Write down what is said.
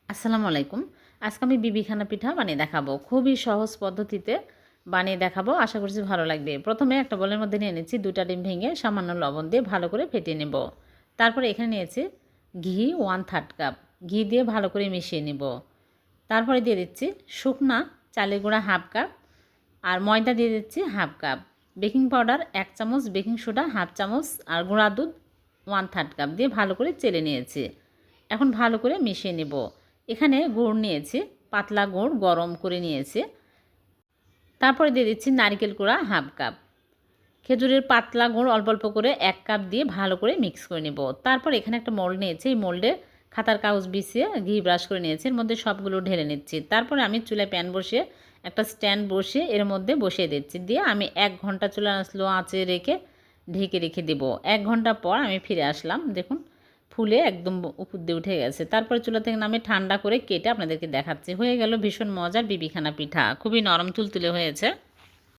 আসসালামু আলাইকুম। আজকে আমি বিবিখানা পিঠা বানিয়ে দেখাবো। খুবই সহজ পদ্ধতিতে বানিয়ে দেখাবো। আশা করছি ভালো লাগবে। প্রথমে একটা বোলের মধ্যে নিয়ে নিচ্ছি ২টা ডিম ভেঙে সামান্য লবণ দিয়ে ভালো করে ফেটিয়ে নেব। তারপরে এখানে নিয়েছি ঘি 1/3 কাপ। ঘি দিয়ে ভালো করে মিশিয়ে নেব। তারপরে দিয়ে দিচ্ছি শুকনা চালের গুঁড়া 1/2 কাপ আর ময়দা দিয়ে দিচ্ছি 1/2 কাপ। বেকিং পাউডার 1 চামচ, বেকিং সোডা 1/2 চামচ আর গুঁড়া দুধ 1/3 কাপ দিয়ে ভালো করে চেলে নিয়েছি। এখন ভালো করে মিশিয়ে নেব। এখানে গুড় নিয়েছি, পাতলা গুড় গরম করে নিয়েছি। তারপরে দিয়ে দিচ্ছি নারকেল কোড়া 1/2 কাপ। খেজুরের পাতলা গুড় অল্প অল্প করে 1 কাপ দিয়ে ভালো করে মিক্স করে নেব। তারপর এখানে একটা মোল্ড নিয়েছি। এই মোল্ডে খাতার কাগজ বিছিয়ে ঘি ব্রাশ করে নিয়েছি। এর মধ্যে সবগুলো ঢেলে নিচ্ছি। তারপরে আমি চুলায় প্যান বসিয়ে একটা স্ট্যান্ড বসিয়ে এর মধ্যে বসিয়ে দিচ্ছি। দিয়ে আমি 1 ঘন্টা চুলা স্লো আঁচে রেখে ঢেকে রেখে দেব। 1 ঘন্টা পর আমি ফিরে আসলাম। দেখুন ফুলে একদম উপর দিয়ে উঠে গেছে। তারপরে চুলা থেকে নামে ঠান্ডা করে কেটে আপনাদেরকে দেখাচ্ছি। হয়ে গেল ভীষণ মজার বিবিখানা পিঠা। খুবই নরম তুলতুলে হয়েছে।